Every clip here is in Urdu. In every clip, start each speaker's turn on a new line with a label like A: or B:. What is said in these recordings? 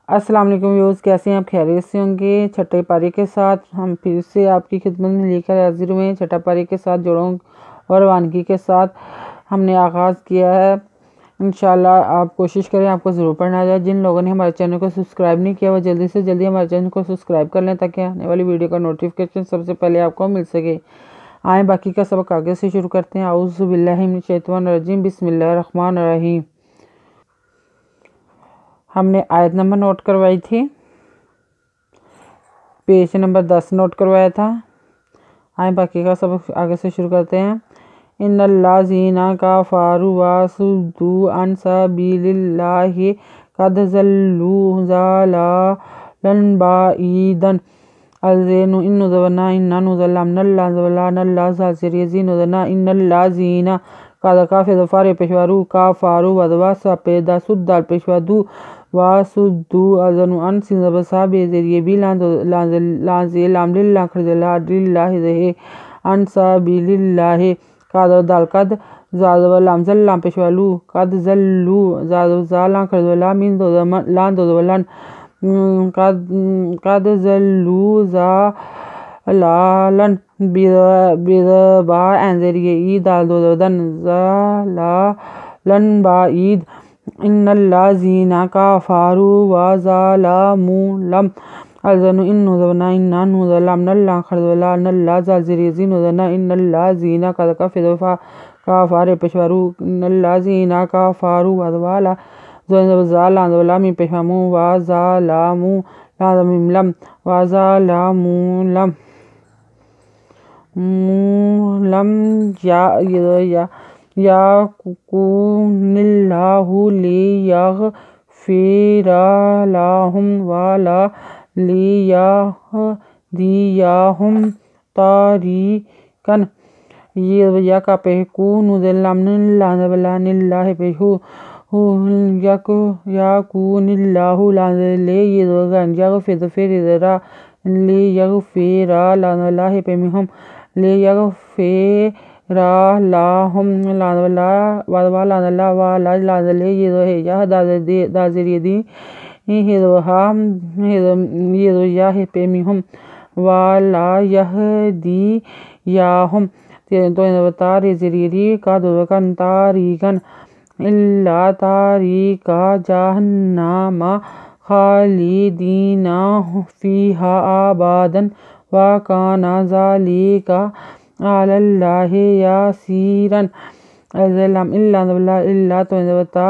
A: السلام علیکم ویوز، کیسے ہیں آپ؟ خیریت سے ہوں گے۔ چھٹے پارے کے ساتھ ہم پھر سے آپ کی خدمت میں لے کر حاضر ہوئے ہیں۔ چھٹا پارے کے ساتھ جوڑوں اور روانگی کے ساتھ ہم نے آغاز کیا ہے۔ انشاءاللہ آپ کوشش کریں آپ کو ضرور پڑھنا آ جائے۔ جن لوگوں نے ہمارے چینل کو سبسکرائب نہیں کیا وہ جلدی سے جلدی ہمارے چینل کو سبسکرائب کر لیں تاکہ آنے والی ویڈیو کا نوٹیفیکیشن سب سے پہلے آپ کو مل سکے۔ آئیں باقی کا سبق آگے سے شروع کرتے ہیں۔ اعوذ باللہ من الشیطان الرجیم، بسم اللہ الرحمن الرحیم۔ ہم نے آیت نمبر نوٹ کروائی تھی، پیج نمبر 10 نوٹ کروایا تھا۔ آئیں باقی کا سبق آگے سے شروع کرتے ہیں۔ ان الذین کفروا وصدوا عن سبیل اللہ قد ضلوا ضلالا بعیدا ان الذین قد کفروا ودوا سپیدا سدال پیشوادو واسدو ازنو ان سنبسا بیزریے بھی لانزے لام للہ خرجلہ للہ زہے ان سبیل اللہ قد دال قد زادو لام زلام پیشوالو قد زلو زادو زالان خرجلہ من دو لان دو لان قد زلو زالالن بیدبا انزریے ای دال دو دن زالالن بعید ان الذین کفروا وظلموا لم ازنو ان لام نلان خرجلہ نلہ زالزریزین ان الذین قد کفروا پیشوارو ان الذین کفروا ودوالا زالان ظلام پیشوامو وظلموا لم وظلموا لم یکن اللہ لیغفر لهم ولا لیہدیہم طریقا یکون ظلام اللہ پیشو یکون اللہ لیغفر اللہ پیمہم لیغفر لهم ولا دازریدی یدوہا پیمہم ولا یہدیہم تاریزریدی قدوکن تاریکن اللہ تاریکا جہنم خالدین فیہا ابدا وکان ذالک علی اللہ یسیرا ازلام اللہ توتا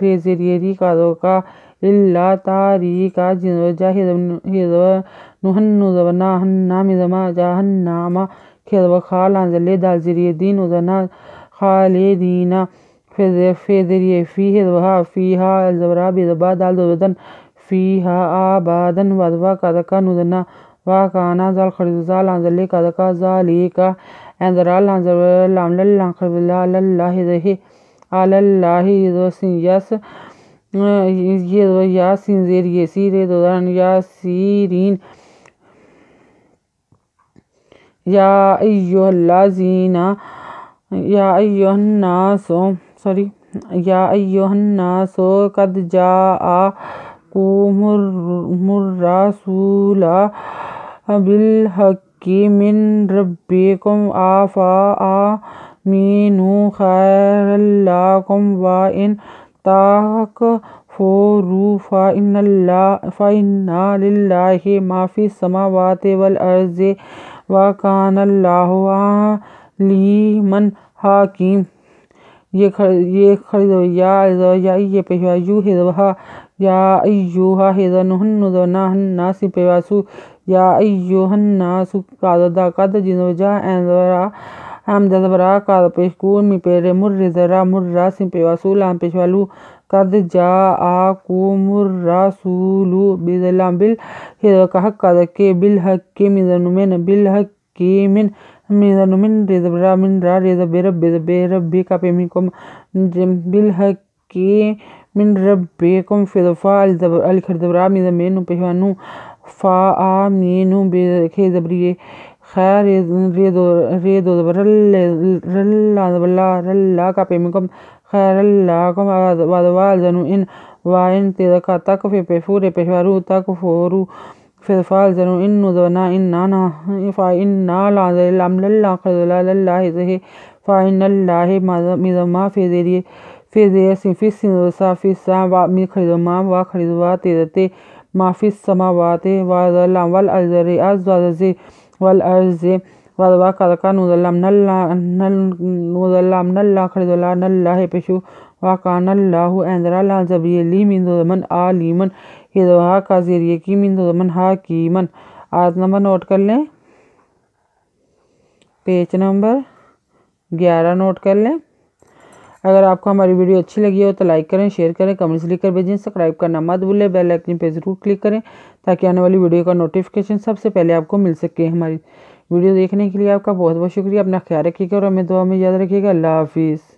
A: ریزریدی قدوکا اللہ تاریکا جنوجہ نوہنوزونا ہنامزما جہنم خیدو خالان زلی دالزریدین ازنا خالدین فیدریے فیہا الزبرا بیدبا دال دودن فیہا آبادن ودوا قدکا نوزنا وکانا زال خرید زالان زلی قدکا ذالیکا اندرا لانزر لام للان خرید لاللہ زہی آلاللہ یس یاسین زیریے سیرے دودن یاسیرین یا ایوہ الذین یا ایوہ الناس قد جاءکم الرسول بالحق من ربکم فآمنوا خیرا لکم وإن تکفروا فإن للہ ما فی السماوات والأرض وکان اللہ علیما حکیم۔ یہ خریدو یہ پیشوا یو ہدوہا یا ایوہا ہدو نوہنوزونا ہناسی پیواسو یا ایوہا الناس قد جنوجہ انزورا حمزہ زبرا قد پیشکو می پیرے مرزرا مرہ سی پیواسو لام پیشوالو قد جاءکم الرسول بظلام بالحق قد کے بالحق مزنومن بالحق من رزبرا من را رزب ربی کا پیمکم بالحق من ربکم فدفا الخردبرا مزمین پیشوانو فآمینو بخیزبریے خیر ریدو رلا کا پیمکم خیر اللہ کم وادوال زنو ان وَإِن تِرَكَتَكْ فِبِفُورِ بِفَرُوتَكْ فُورُ فِرْفَالْ زَنُ إِن نُذَنَا إِنَّنا فَإِنَّا لَمْلَلَّا خَلْدُلَا لَلَّهِ زَهِ فَإِنَّ اللَّهِ مِذَمَّا في في السماء في السماء خريدما وخريدوا تيرتي ما في السماوات والأرض والأرض وكذا نظلمنا الله خريدنا الله بشو وكان الله أندرا لازبيلي من ضمن عالما ہدوا کا ذریعے کی من ضمن حکیمن۔ آیت نمبر نوٹ کر لیں، پیج نمبر 11 نوٹ کر لیں۔ اگر آپ کو ہماری ویڈیو اچھی لگی ہو تو لائک کریں، شیئر کریں، کمنٹس لکھ کر بھیجیں، سبسکرائب کرنا مت بھولیں، بیل آئکن پہ ضرور کلک کریں تاکہ آنے والی ویڈیو کا نوٹیفیکیشن سب سے پہلے آپ کو مل سکے۔ ہماری ویڈیو دیکھنے کے لیے آپ کا بہت بہت شکریہ۔ اپنا خیال رکھیے گا اور ہمیں دعا میں یاد رکھیے گا۔ اللہ حافظ۔